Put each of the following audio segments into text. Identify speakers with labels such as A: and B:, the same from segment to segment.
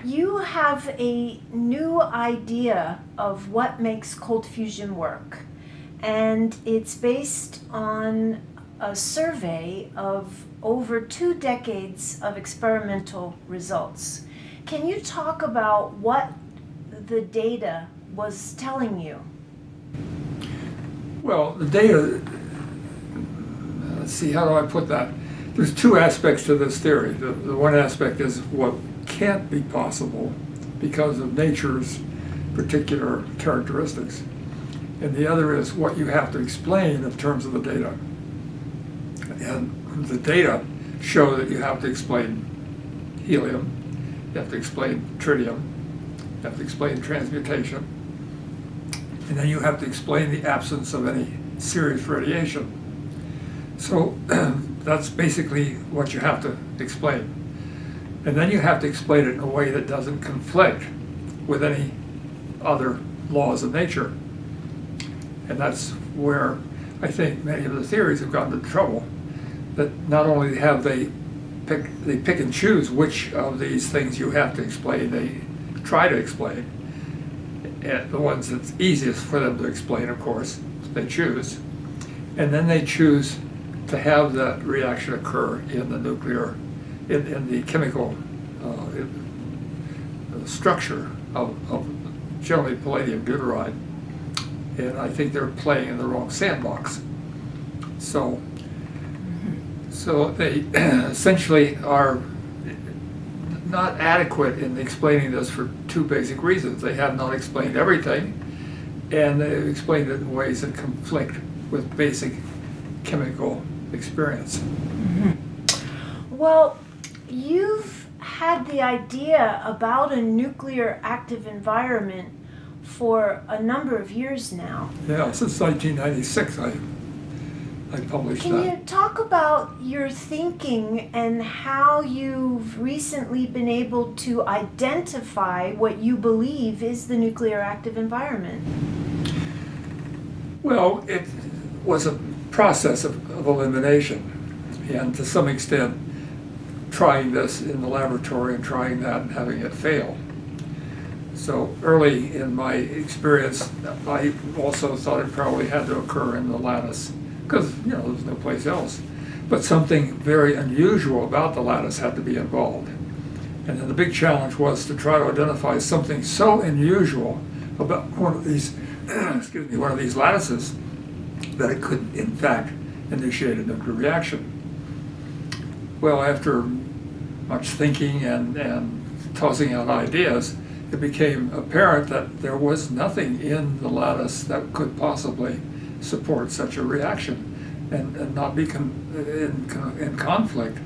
A: You have a new idea of what makes cold fusion work, and it's based on a survey of over 2 decades of experimental results. Can you talk about what the data was telling you?
B: Well, the data, let's see, how do I put that? There's two aspects to this theory. The one aspect is what can't be possible because of nature's particular characteristics. And the other is what you have to explain in terms of the data. And the data show that you have to explain helium, you have to explain tritium, you have to explain transmutation, and then you have to explain the absence of any serious radiation. So that's basically what you have to explain. And then you have to explain it in a way that doesn't conflict with any other laws of nature. And that's where I think many of the theories have gotten into trouble. That not only have they pick and choose which of these things you have to explain, they try to explain. And the ones that's easiest for them to explain, of course, they choose. And then they choose to have that reaction occur in the nuclear, in the chemical structure of generally palladium deuteride. And I think they're playing in the wrong sandbox. So they essentially are not adequate in explaining this for two basic reasons. They have not explained everything, and they've explained it in ways that conflict with basic chemical experience.
A: Well, you've had the idea about a nuclear active environment for a number of years now.
B: Yeah, since 1996 I published that.
A: Can you talk about your thinking and how you've recently been able to identify what you believe is the nuclear active environment?
B: Well, it was a process of elimination, and to some extent trying this in the laboratory and trying that and having it fail. So early in my experience, I also thought it probably had to occur in the lattice, because there's no place else. But something very unusual about the lattice had to be involved. And then the big challenge was to try to identify something so unusual about one of these, one of these lattices, that it could in fact initiate a nuclear reaction. Well, after much thinking and tossing out ideas, it became apparent that there was nothing in the lattice that could possibly support such a reaction and not be in conflict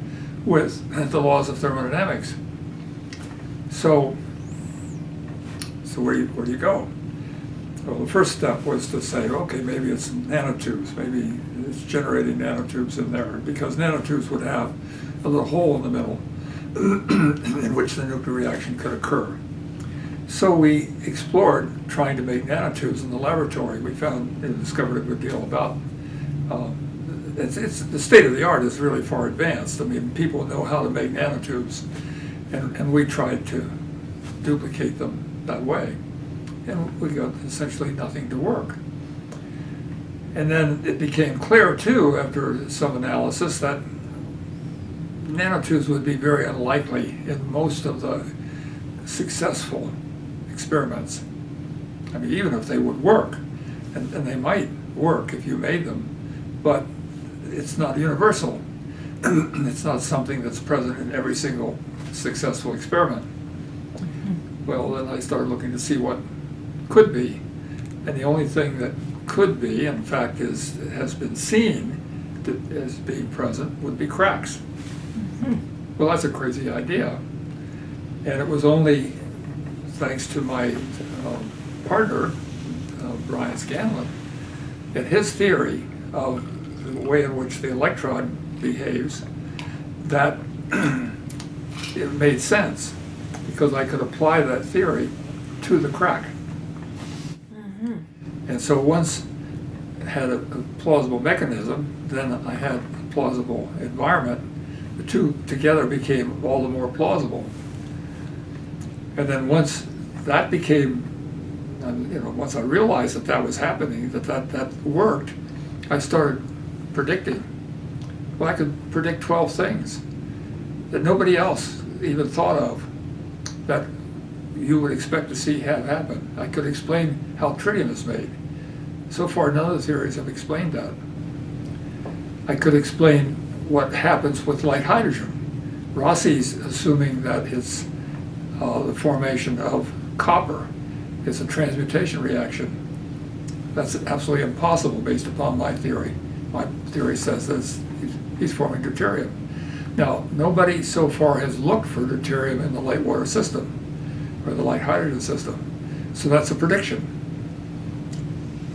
B: with the laws of thermodynamics. So where do you go? Well, the first step was to say, okay, maybe it's nanotubes, maybe it's generating nanotubes in there, because nanotubes would have a little hole in the middle in which the nuclear reaction could occur. So we explored trying to make nanotubes in the laboratory. We discovered a good deal about it's the state of the art is really far advanced. I mean, people know how to make nanotubes, and we tried to duplicate them that way, and we got essentially nothing to work. And then it became clear too, after some analysis, that nanotubes would be very unlikely in most of the successful experiments. I mean, even if they would work, and they might work if you made them, but it's not universal. It's not something that's present in every single successful experiment. Well, then I started looking to see what could be, and the only thing that could be, in fact, has been seen as being present would be cracks. Well, that's a crazy idea, and it was only thanks to my partner, Brian Scanlon, and his theory of the way in which the electron behaves, that it made sense, because I could apply that theory to the crack. And so once I had a plausible mechanism, then I had a plausible environment. The two together became all the more plausible. And then once that became, once I realized that that was happening, that worked, I started predicting. Well, I could predict 12 things that nobody else even thought of that you would expect to see have happen. I could explain how tritium is made. So far, none of the theories have explained that. I could explain what happens with light hydrogen. Rossi's assuming that it's the formation of copper is a transmutation reaction. That's absolutely impossible based upon my theory. My theory says that he's forming deuterium. Now, nobody so far has looked for deuterium in the light water system or the light hydrogen system. So that's a prediction.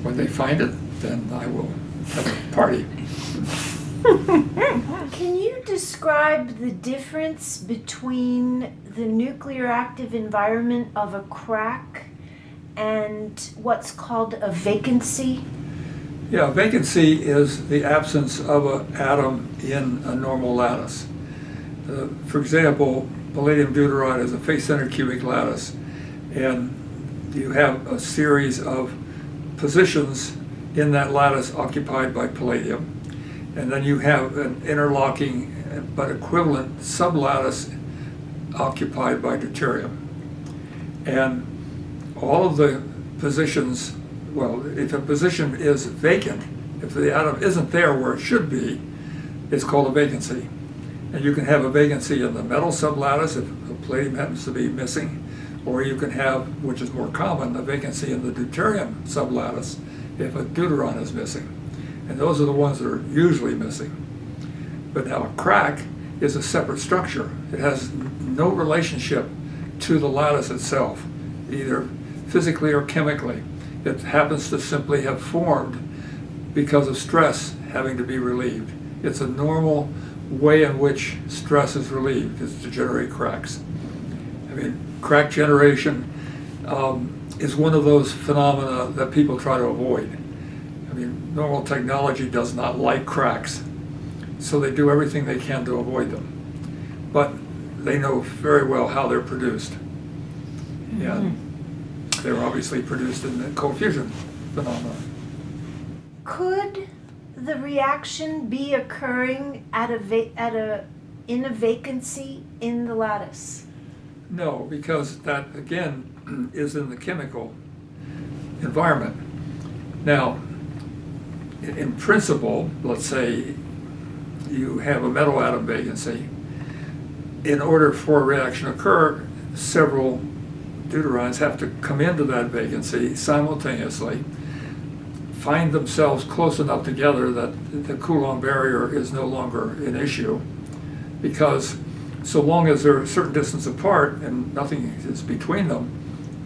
B: When they find it, then I will have a party.
A: Can you describe the difference between the nuclear active environment of a crack and what's called a vacancy?
B: Yeah, vacancy is the absence of an atom in a normal lattice. For example, palladium deuteride is a face-centered cubic lattice, and you have a series of positions in that lattice occupied by palladium, and then you have an interlocking but equivalent sublattice occupied by deuterium. And all of the positions, well, if a position is vacant, if the atom isn't there where it should be, it's called a vacancy. And you can have a vacancy in the metal sublattice if the palladium happens to be missing, or you can have, which is more common, a vacancy in the deuterium sublattice if a deuteron is missing. And those are the ones that are usually missing. But now a crack is a separate structure. It has no relationship to the lattice itself, either physically or chemically. It happens to simply have formed because of stress having to be relieved. It's a normal way in which stress is relieved, is to generate cracks. I mean, crack generation is one of those phenomena that people try to avoid. I mean, normal technology does not like cracks, so they do everything they can to avoid them. But they know very well how they're produced. And they're obviously produced in the cold fusion phenomena.
A: Could the reaction be occurring in a vacancy in the lattice?
B: No, because that, again, is in the chemical environment. Now, in principle, let's say you have a metal atom vacancy. In order for a reaction to occur, several deuterons have to come into that vacancy simultaneously, find themselves close enough together that the Coulomb barrier is no longer an issue, because so long as they're a certain distance apart and nothing is between them,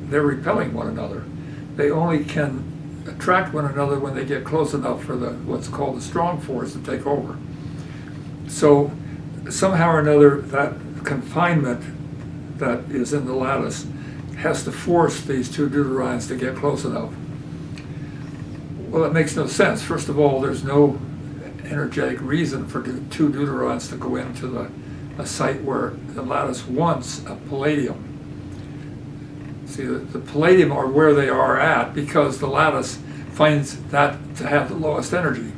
B: they're repelling one another. They only can attract one another when they get close enough for what's called the strong force to take over. So somehow or another, that confinement that is in the lattice has to force these two deuterons to get close enough. Well, it makes no sense. First of all, there's no energetic reason for two deuterons to go into a site where the lattice wants a palladium. See, the palladium are where they are at because the lattice finds that to have the lowest energy.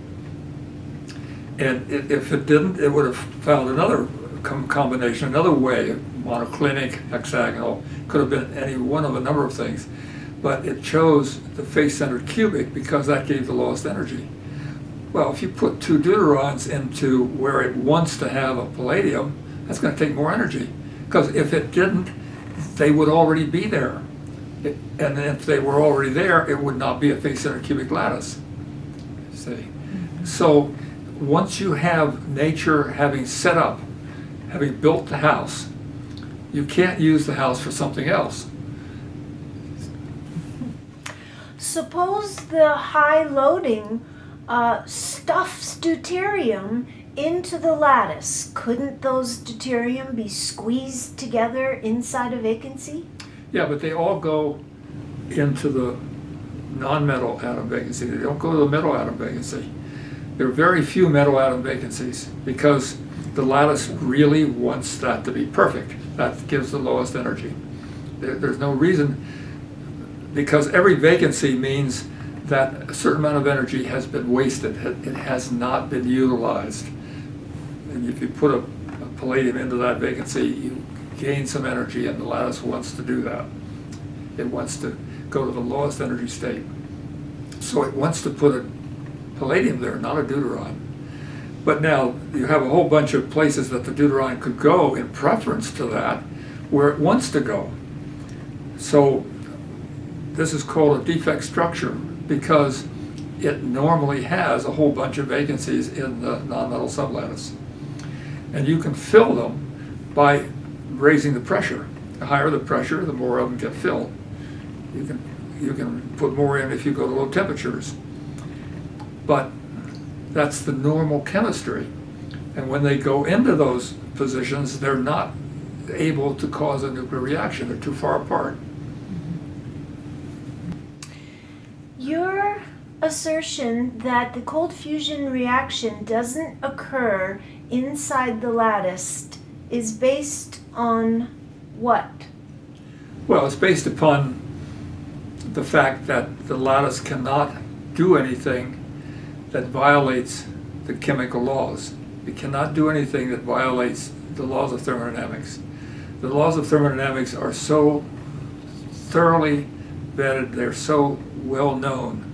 B: And if it didn't, it would have found another combination, another way, monoclinic, hexagonal, could have been any one of a number of things. But it chose the face-centered cubic because that gave the lowest energy. Well, if you put two deuterons into where it wants to have a palladium, that's going to take more energy. Because if it didn't, they would already be there. And if they were already there, it would not be a face-centered cubic lattice. See? So once you have nature having set up, having built the house, you can't use the house for something else.
A: Suppose the high loading stuffs deuterium into the lattice. Couldn't those deuterium be squeezed together inside a vacancy?
B: Yeah, but they all go into the non-metal atom vacancy. They don't go to the metal atom vacancy. There are very few metal atom vacancies because the lattice really wants that to be perfect. That gives the lowest energy. There's no reason, because every vacancy means that a certain amount of energy has been wasted. It has not been utilized. And if you put a palladium into that vacancy, you gain some energy, and the lattice wants to do that. It wants to go to the lowest energy state. So it wants to put a palladium there, not a deuteron. But now you have a whole bunch of places that the deuteron could go in preference to that, where it wants to go. So this is called a defect structure because it normally has a whole bunch of vacancies in the nonmetal sublattice. And you can fill them by raising the pressure. The higher the pressure, the more of them get filled. You can put more in if you go to low temperatures. But that's the normal chemistry. And when they go into those positions, they're not able to cause a nuclear reaction. They're too far apart.
A: Your assertion that the cold fusion reaction doesn't occur inside the lattice is based on what?
B: Well, it's based upon the fact that the lattice cannot do anything that violates the chemical laws. It cannot do anything that violates the laws of thermodynamics. The laws of thermodynamics are so thoroughly vetted, they're so well known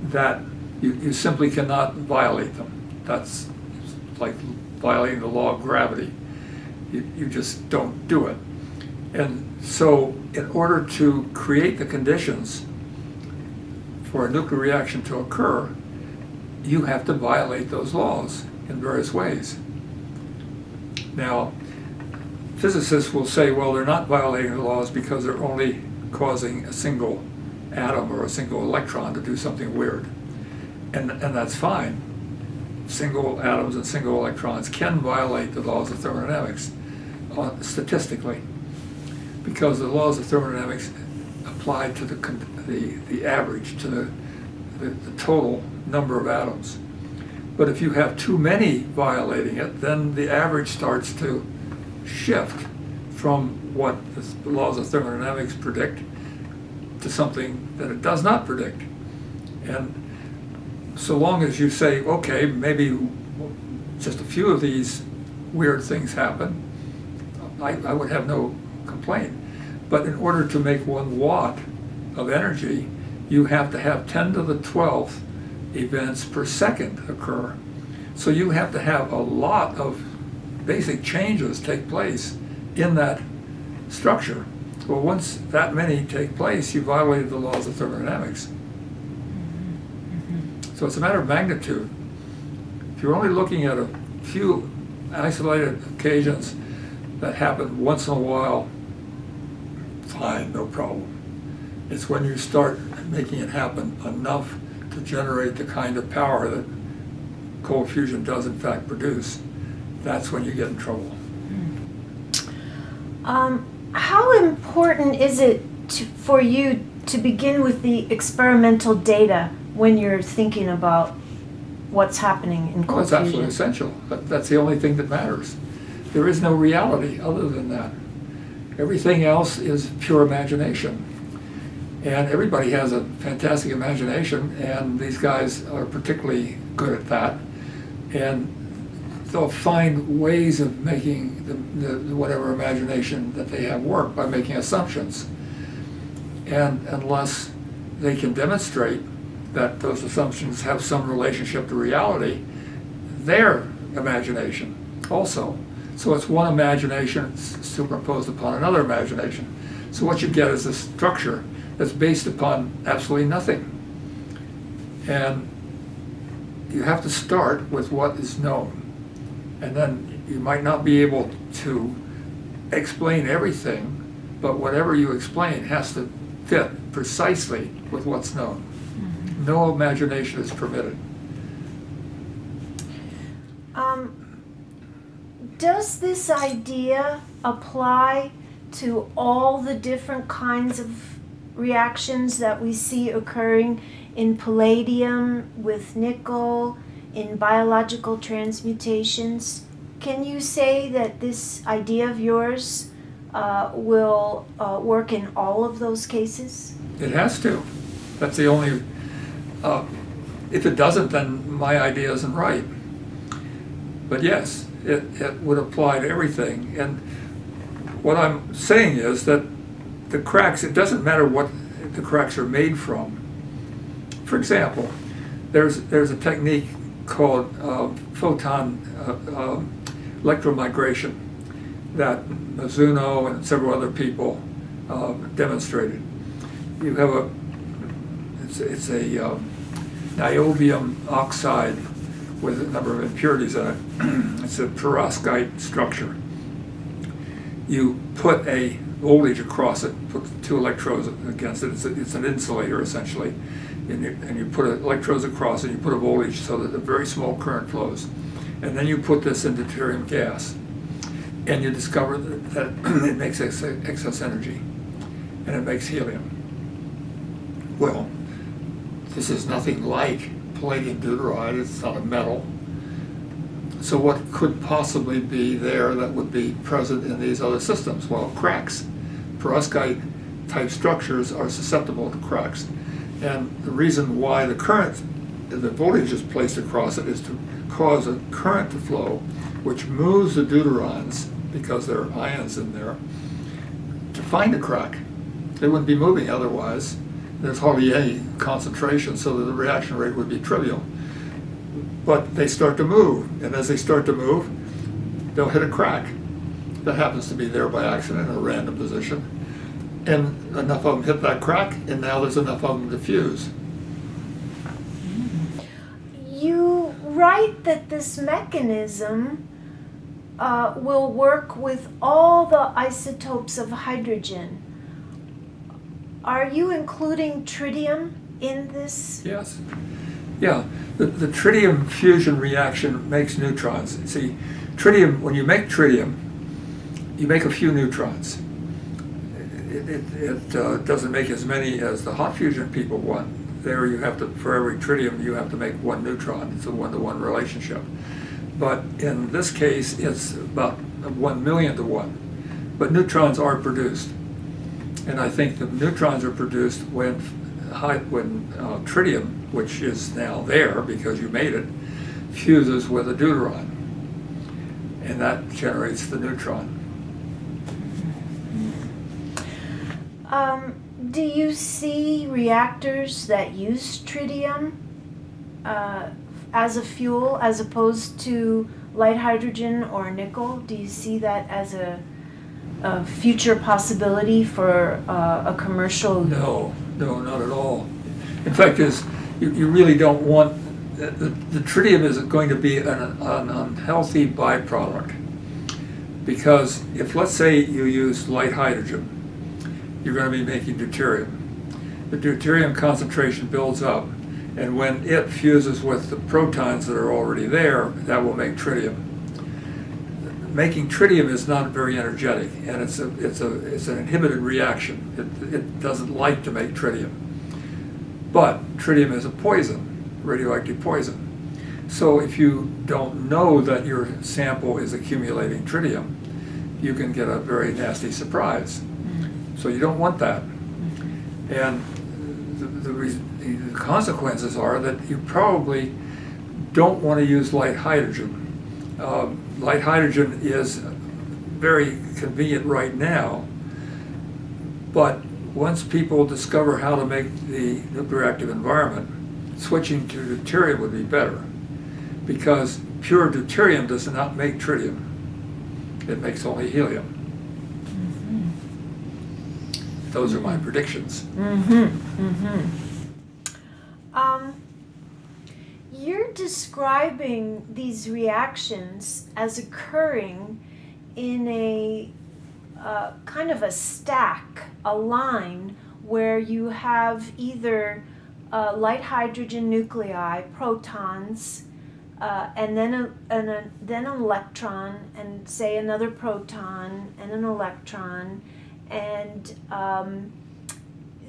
B: that you simply cannot violate them. That's like violating the law of gravity. You just don't do it. And so in order to create the conditions for a nuclear reaction to occur, you have to violate those laws in various ways. Now, physicists will say, well, they're not violating the laws because they're only causing a single atom or a single electron to do something weird. And that's fine. Single atoms and single electrons can violate the laws of thermodynamics statistically, because the laws of thermodynamics apply to the average, to the total number of atoms. But if you have too many violating it, then the average starts to shift from what the laws of thermodynamics predict to something that it does not predict. And so long as you say, okay, maybe just a few of these weird things happen, I would have no complaint. But in order to make 1 watt of energy, you have to have 10 to the 12th events per second occur. So you have to have a lot of basic changes take place in that structure. Well, once that many take place, you violated the laws of thermodynamics. So it's a matter of magnitude. If you're only looking at a few isolated occasions that happen once in a while, fine, no problem. It's when you start making it happen enough to generate the kind of power that cold fusion does in fact produce, that's when you get in trouble.
A: How important is it for you to begin with the experimental data when you're thinking about what's happening in cold
B: It's
A: fusion?
B: absolutely essential. That's the only thing that matters. There is no reality other than that. Everything else is pure imagination. And everybody has a fantastic imagination, and these guys are particularly good at that. And they'll find ways of making the whatever imagination that they have work by making assumptions. And unless they can demonstrate that those assumptions have some relationship to reality, their imagination also. So it's one imagination superimposed upon another imagination. So what you get is a structure that's based upon absolutely nothing. And you have to start with what is known. And then you might not be able to explain everything, but whatever you explain has to fit precisely with what's known. Mm-hmm. No imagination is permitted.
A: Does this idea apply to all the different kinds of reactions that we see occurring in palladium with nickel, in biological transmutations? Can you say that this idea of yours will work in all of those cases?
B: It has to. That's the only, if it doesn't, then my idea isn't right. But yes, it would apply to everything. And what I'm saying is that the cracks, it doesn't matter what the cracks are made from. For example, there's a technique called photon electromigration that Mizuno and several other people demonstrated. You have it's a niobium oxide with a number of impurities in it. It's a perovskite structure. You put a voltage across it, put 2 electrodes against it. It's an insulator essentially, and you put electrodes across it. You put a voltage so that a very small current flows, and then you put this into deuterium gas, and you discover that it makes excess energy, and it makes helium. Well, this is nothing like palladium deuteride. It's not a metal. So what could possibly be there that would be present in these other systems? Well, cracks. Perovskite type structures are susceptible to cracks. And the reason why the current, the voltage is placed across it is to cause a current to flow, which moves the deuterons, because there are ions in there, to find a crack. They wouldn't be moving otherwise. There's hardly any concentration, so that the reaction rate would be trivial. But they start to move, and as they start to move, they'll hit a crack that happens to be there by accident in a random position. And enough of them hit that crack, and now there's enough of them to fuse.
A: You write that this mechanism will work with all the isotopes of hydrogen. Are you including tritium in this?
B: Yes. Yeah. The tritium fusion reaction makes neutrons. See, tritium, when you make tritium, you make a few neutrons. It doesn't make as many as the hot fusion people want. There you have to, for every tritium, you have to make 1 neutron. It's a 1-to-1 relationship. But in this case, it's about 1 million to 1. But neutrons are produced. And I think the neutrons are produced when tritium, which is now there because you made it, fuses with a deuteron. And that generates the neutron.
A: Do you see reactors that use tritium as a fuel as opposed to light hydrogen or nickel? Do you see that as a future possibility for a commercial?
B: No, not at all. In fact, you really don't want, the tritium is going to be an unhealthy byproduct, because if, let's say, you use light hydrogen, you're going to be making deuterium. The deuterium concentration builds up, and when it fuses with the protons that are already there, that will make tritium. Making tritium is not very energetic, and it's an inhibited reaction. It doesn't like to make tritium. But tritium is a poison, radioactive poison. So if you don't know that your sample is accumulating tritium, you can get a very nasty surprise. So you don't want that. And the consequences are that you probably don't want to use light hydrogen. Light hydrogen is very convenient right now, but once people discover how to make the nuclear active environment, switching to deuterium would be better, because pure deuterium does not make tritium. It makes only helium. Those are my predictions.
A: You're describing these reactions as occurring in a kind of a stack, a line, where you have either light hydrogen nuclei, protons, and then an electron, and say another proton and an electron, and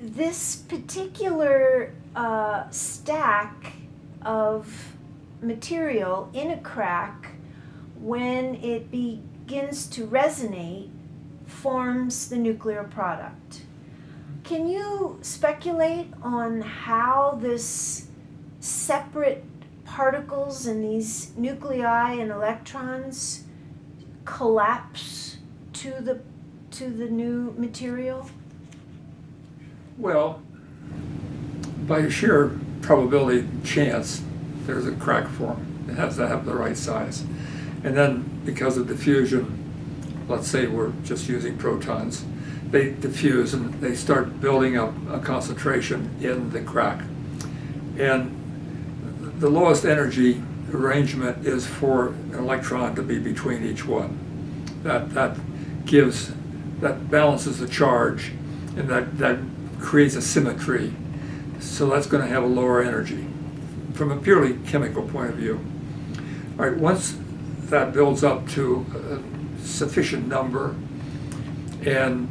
A: this particular stack of material in a crack, when it begins to resonate, forms the nuclear product. Can you speculate on how this separate particles and these nuclei and electrons collapse to the new material?
B: Well, by sheer probability chance, there's a crack form. It has to have the right size. And then because of diffusion, let's say we're just using protons, they diffuse and they start building up a concentration in the crack. And the lowest energy arrangement is for an electron to be between each one. That balances the charge, and that creates a symmetry. So that's going to have a lower energy from a purely chemical point of view. All right, once that builds up to a sufficient number, and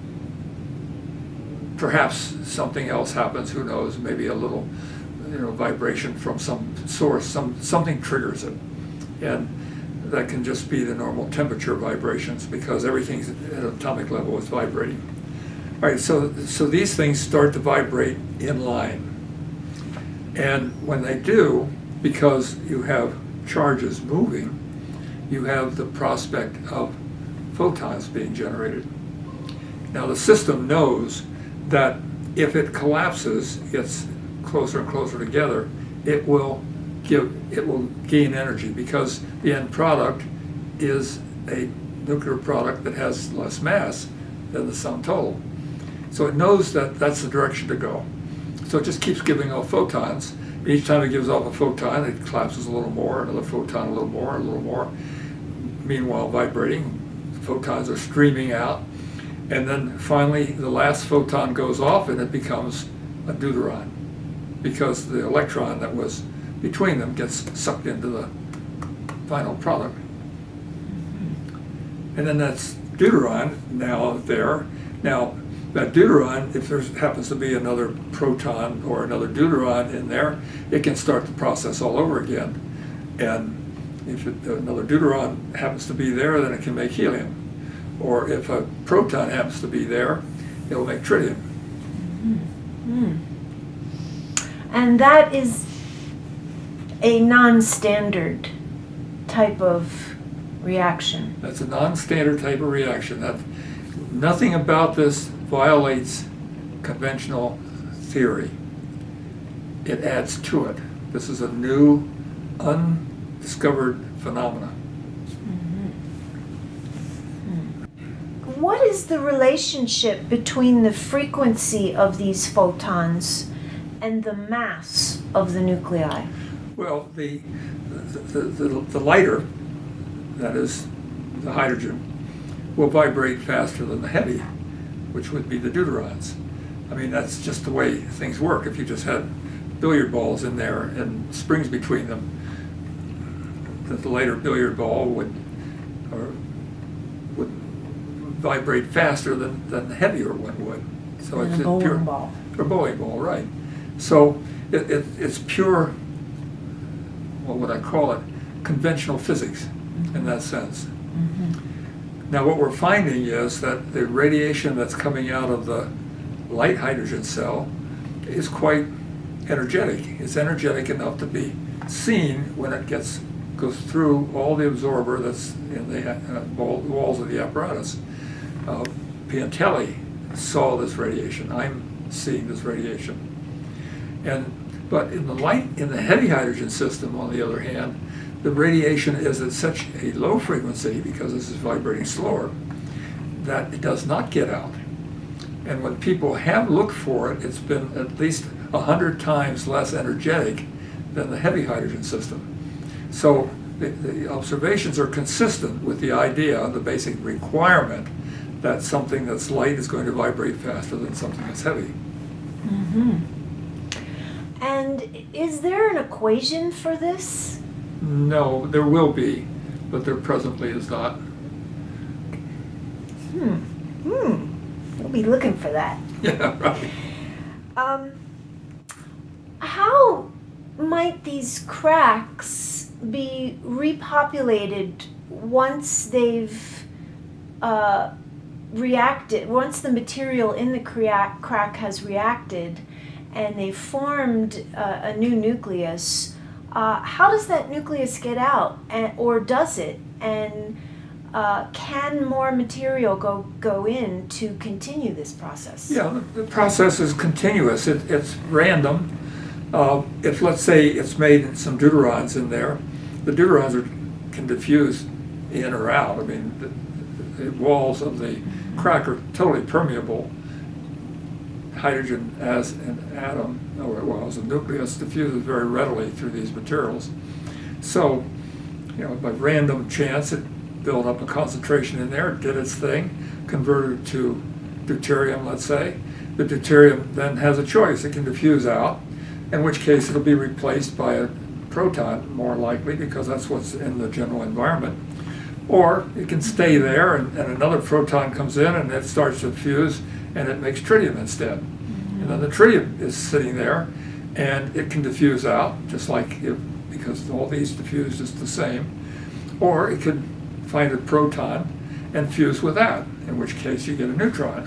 B: perhaps something else happens, who knows, maybe a little vibration from some source, something triggers it. And that can just be the normal temperature vibrations, because everything at atomic level is vibrating. All right, so these things start to vibrate in line. And when they do, because you have charges moving, you have the prospect of photons being generated. Now the system knows that if it collapses, gets closer and closer together, it will gain energy, because the end product is a nuclear product that has less mass than the sum total. So it knows that that's the direction to go. So it just keeps giving off photons. Each time it gives off a photon, it collapses a little more, another photon, a little more, a little more. Meanwhile, vibrating, photons are streaming out. And then finally, the last photon goes off and it becomes a deuteron, because the electron that was between them gets sucked into the final product. And then that's deuteron now there. Now, that deuteron, if there happens to be another proton or another deuteron in there, it can start the process all over again. And if another deuteron happens to be there, then it can make helium. Or if a proton happens to be there, it'll make tritium.
A: Mm-hmm. And that is a non-standard type of reaction.
B: That's a non-standard type of reaction. Nothing about this violates conventional theory. It adds to it. This is a new, undiscovered phenomena.
A: What is the relationship between the frequency of these photons and the mass of the nuclei?
B: Well, the lighter, that is the hydrogen, will vibrate faster than the heavy, which would be the deuterons. I mean, that's just the way things work. If you just had billiard balls in there and springs between them, the lighter billiard ball would vibrate faster than the heavier one would.
A: So it's a bowling ball.
B: A bowling ball, right. So it's pure, what would I call it, conventional physics in that sense. Mm-hmm. Now what we're finding is that the radiation that's coming out of the light hydrogen cell is quite energetic. It's energetic enough to be seen when it goes through all the absorber that's in the walls of the apparatus. Piantelli saw this radiation. I'm seeing this radiation. But in the heavy hydrogen system, on the other hand, the radiation is at such a low frequency, because this is vibrating slower, that it does not get out. And when people have looked for it, it's been at least 100 times less energetic than the heavy hydrogen system. So the observations are consistent with the idea, the basic requirement, that something that's light is going to vibrate faster than something that's heavy.
A: Mm-hmm. And is there an equation for this?
B: No, there will be, but there presently is not.
A: We'll be looking for that.
B: Yeah, right.
A: How might these cracks be repopulated once they've reacted, once the material in the crack has reacted and they formed a new nucleus, how does that nucleus get out, or does it? And can more material go in to continue this process?
B: Yeah, the process is continuous. It's random. If, let's say, it's made some deuterons in there, the deuterons can diffuse in or out. I mean, the walls of the crack are totally permeable. Hydrogen as an atom, or as a nucleus, diffuses very readily through these materials. So, by random chance, it built up a concentration in there, did its thing, converted to deuterium, let's say. The deuterium then has a choice. It can diffuse out, in which case it'll be replaced by a proton, more likely, because that's what's in the general environment. Or it can stay there, and another proton comes in, and it starts to fuse, and it makes tritium instead. And then the tritium is sitting there, and it can diffuse out, just like because all these diffuse just the same. Or it could find a proton and fuse with that, in which case you get a neutron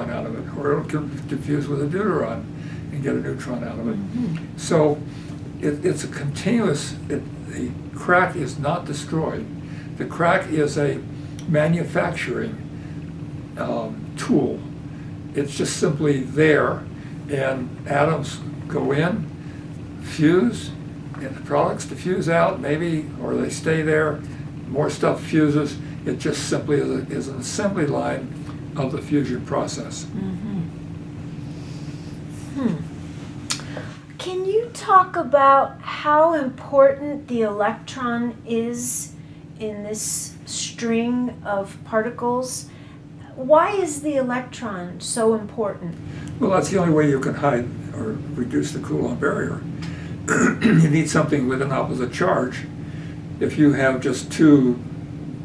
B: out of it. Or it can diffuse with a deuteron and get a neutron out of it. So it's a continuous, the crack is not destroyed. The crack is a manufacturing tool. It's just simply there, and atoms go in, fuse, and the products diffuse out, maybe, or they stay there, more stuff fuses. It just simply is an assembly line of the fusion process.
A: Can you talk about how important the electron is in this string of particles? Why is the electron so important?
B: Well, that's the only way you can hide or reduce the Coulomb barrier. You need something with an opposite charge. If you have just two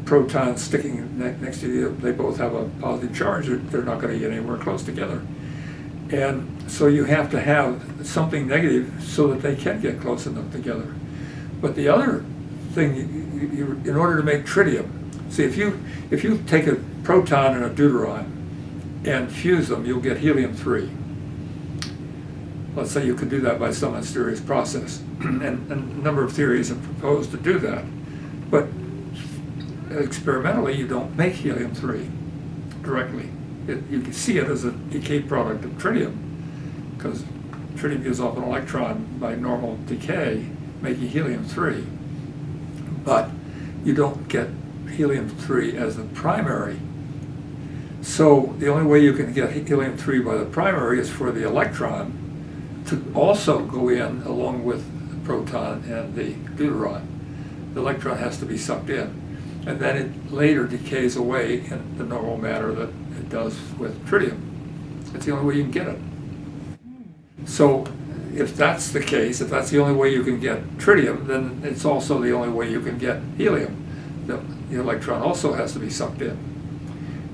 B: protons sticking next to you, they both have a positive charge, they're not going to get anywhere close together. And so you have to have something negative so that they can get close enough together. But the other thing, in order to make tritium, see, if you take a proton and a deuteron and fuse them, you'll get helium-3. Let's say you could do that by some mysterious process. And a number of theories have proposed to do that. But experimentally, you don't make helium-3 directly. You can see it as a decay product of tritium, because tritium gives off an electron by normal decay, making helium-3. But you don't get helium-3 as the primary. So the only way you can get helium-3 by the primary is for the electron to also go in along with the proton and the deuteron. The electron has to be sucked in, and then it later decays away in the normal manner that it does with tritium. It's the only way you can get it. So if that's the case, if that's the only way you can get tritium, then it's also the only way you can get helium. The electron also has to be sucked in.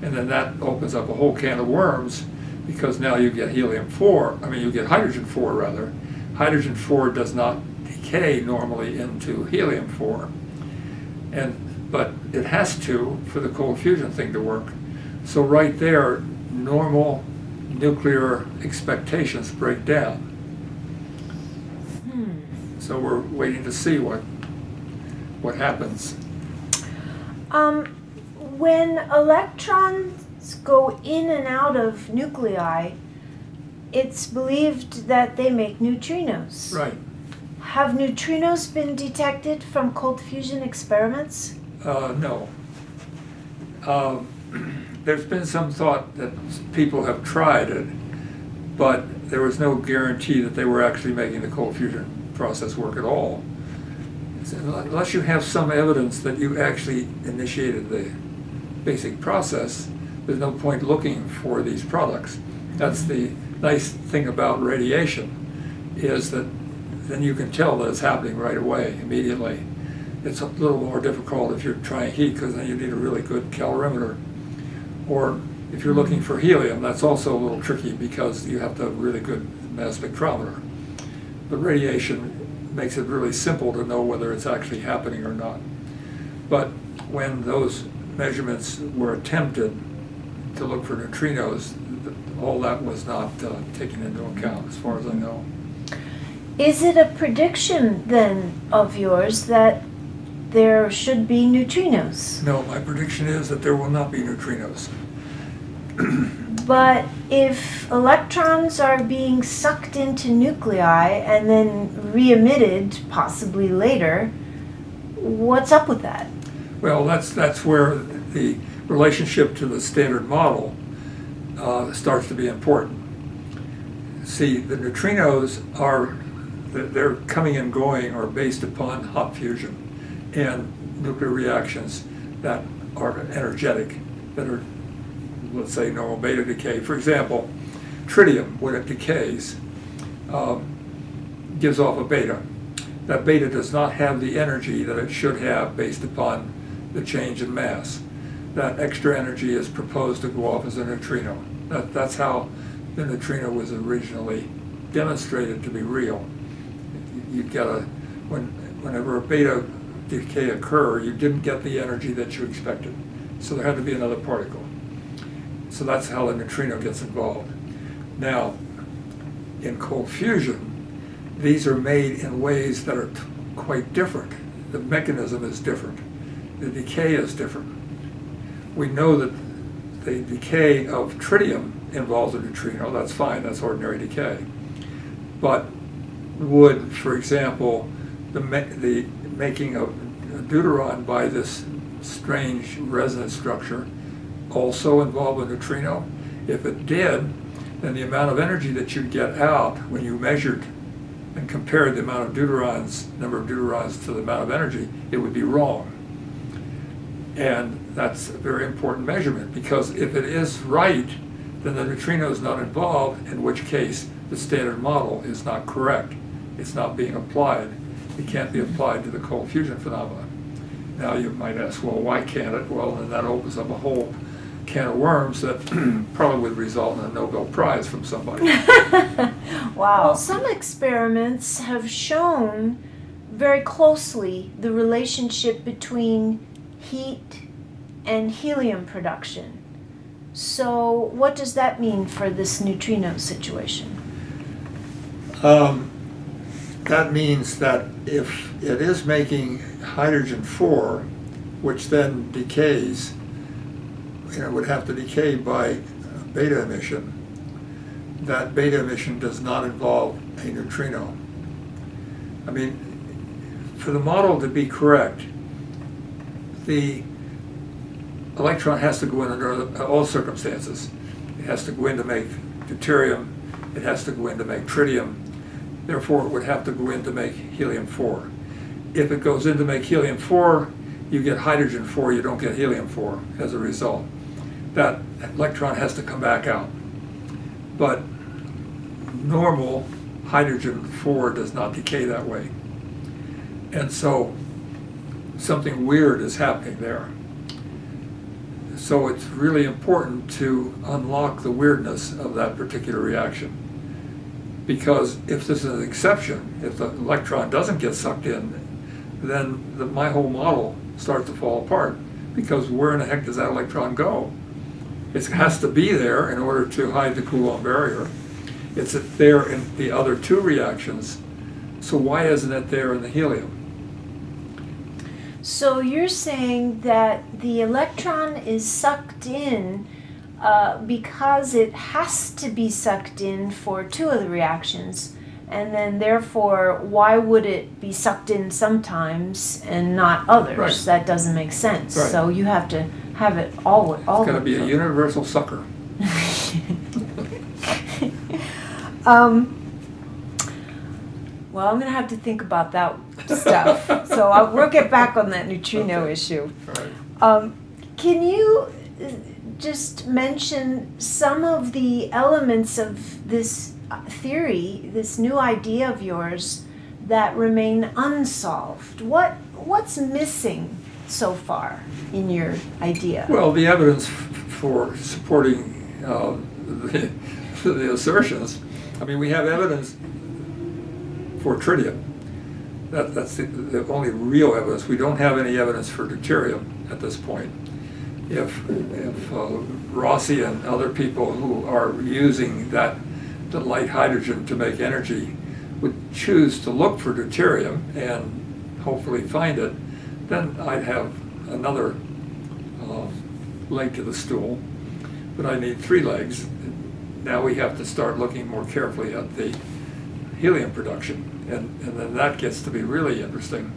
B: And then that opens up a whole can of worms, because now you get you get hydrogen-4 rather. Hydrogen-4 does not decay normally into helium-4. But it has to for the cold fusion thing to work. So right there, normal nuclear expectations break down. So we're waiting to see what happens.
A: When electrons go in and out of nuclei, it's believed that they make neutrinos.
B: Right.
A: Have neutrinos been detected from cold fusion experiments?
B: No. There's been some thought that people have tried it, but there was no guarantee that they were actually making the cold fusion process work at all. So unless you have some evidence that you actually initiated the basic process, there's no point looking for these products. That's the nice thing about radiation, is that then you can tell that it's happening right away, immediately. It's a little more difficult if you're trying heat, because then you need a really good calorimeter. Or if you're looking for helium, that's also a little tricky, because you have to have a really good mass spectrometer. But radiation makes it really simple to know whether it's actually happening or not. But when those measurements were attempted to look for neutrinos, all that was not taken into account, as far as I know.
A: Is it a prediction then of yours that there should be neutrinos?
B: No, my prediction is that there will not be neutrinos.
A: But if electrons are being sucked into nuclei and then re-emitted, possibly later, what's up with that?
B: Well, that's where the relationship to the standard model starts to be important. See, the neutrinos they're coming and going are based upon hot fusion and nuclear reactions that are energetic, that are, let's say, normal beta decay. For example, tritium, when it decays, gives off a beta. That beta does not have the energy that it should have based upon the change in mass. That extra energy is proposed to go off as a neutrino. That's how the neutrino was originally demonstrated to be real. You'd get whenever a beta decay occurred, you didn't get the energy that you expected. So there had to be another particle. So that's how the neutrino gets involved. Now, in cold fusion, these are made in ways that are quite different. The mechanism is different. The decay is different. We know that the decay of tritium involves a neutrino. That's fine, that's ordinary decay. But would, for example, the making of a deuteron by this strange resonance structure also involve a neutrino? If it did, then the amount of energy that you'd get out when you measured and compared the amount of deuterons, number of deuterons to the amount of energy, it would be wrong. And that's a very important measurement, because if it is right, then the neutrino is not involved, in which case the standard model is not correct. It's not being applied. It can't be applied to the cold fusion phenomena. Now you might ask, well, why can't it? Well, then that opens up a whole can of worms that probably would result in a Nobel Prize from somebody.
A: Wow. Well, some experiments have shown very closely the relationship between heat and helium production. So what does that mean for this neutrino situation?
B: That means that if it is making hydrogen-4, which then decays, it would have to decay by beta emission, that beta emission does not involve a neutrino. I mean, for the model to be correct, the electron has to go in under all circumstances. It has to go in to make deuterium, it has to go in to make tritium, therefore it would have to go in to make helium-4. If it goes in to make helium-4, you get hydrogen-4, you don't get helium-4 as a result. That electron has to come back out. But normal hydrogen-4 does not decay that way. And so something weird is happening there. So it's really important to unlock the weirdness of that particular reaction. Because if this is an exception, if the electron doesn't get sucked in, then my whole model starts to fall apart. Because where in the heck does that electron go? It has to be there in order to hide the Coulomb barrier. It's there in the other two reactions. So why isn't it there in the helium?
A: So you're saying that the electron is sucked in because it has to be sucked in for two of the reactions, and then therefore why would it be sucked in sometimes and not others?
B: Right.
A: That doesn't make sense.
B: Right.
A: So you have to have it all.
B: It's got to be a universal sucker.
A: Well, I'm going to have to think about that stuff. So we'll get back on that neutrino issue.
B: All right.
A: Can you just mention some of the elements of this theory, this new idea of yours, that remain unsolved? What's missing so far in your idea?
B: Well, the evidence for supporting the assertions, I mean, we have evidence for tritium. That's the only real evidence. We don't have any evidence for deuterium at this point. if Rossi and other people who are using the light hydrogen to make energy would choose to look for deuterium and hopefully find it, then I'd have another leg to the stool. But I need 3 legs. Now we have to start looking more carefully at the helium production, and then that gets to be really interesting.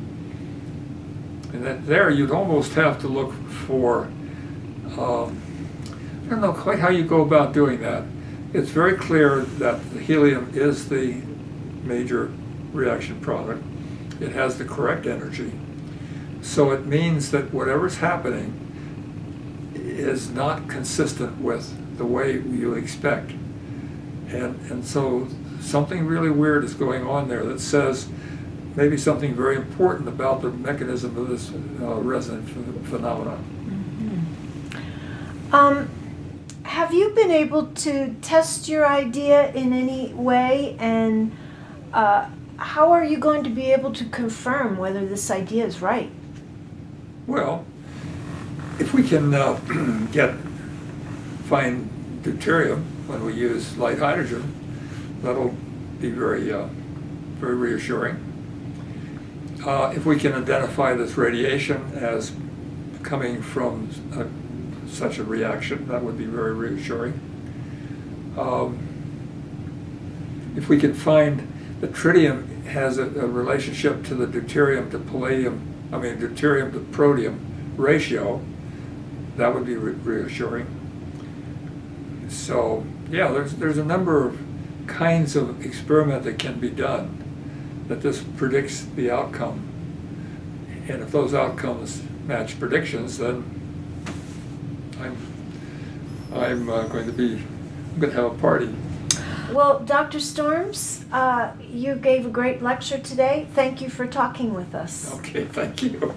B: And that there you'd almost have to look for, I don't know quite how you go about doing that. It's very clear that the helium is the major reaction product. It has the correct energy. So it means that whatever's happening is not consistent with the way you expect. And so something really weird is going on there that says maybe something very important about the mechanism of this resonant phenomena.
A: Have you been able to test your idea in any way, and how are you going to be able to confirm whether this idea is right?
B: Well, if we can find deuterium when we use light hydrogen, that'll be very reassuring. If we can identify this radiation as coming from such a reaction, that would be very reassuring. If we can find the tritium has a relationship to the deuterium to deuterium to protium ratio, that would be reassuring. So yeah, there's a number of kinds of experiment that can be done that this predicts the outcome. And if those outcomes match predictions, then I'm going to have a party.
A: Well, Dr. Storms, you gave a great lecture today. Thank you for talking with us.
B: Okay, thank you.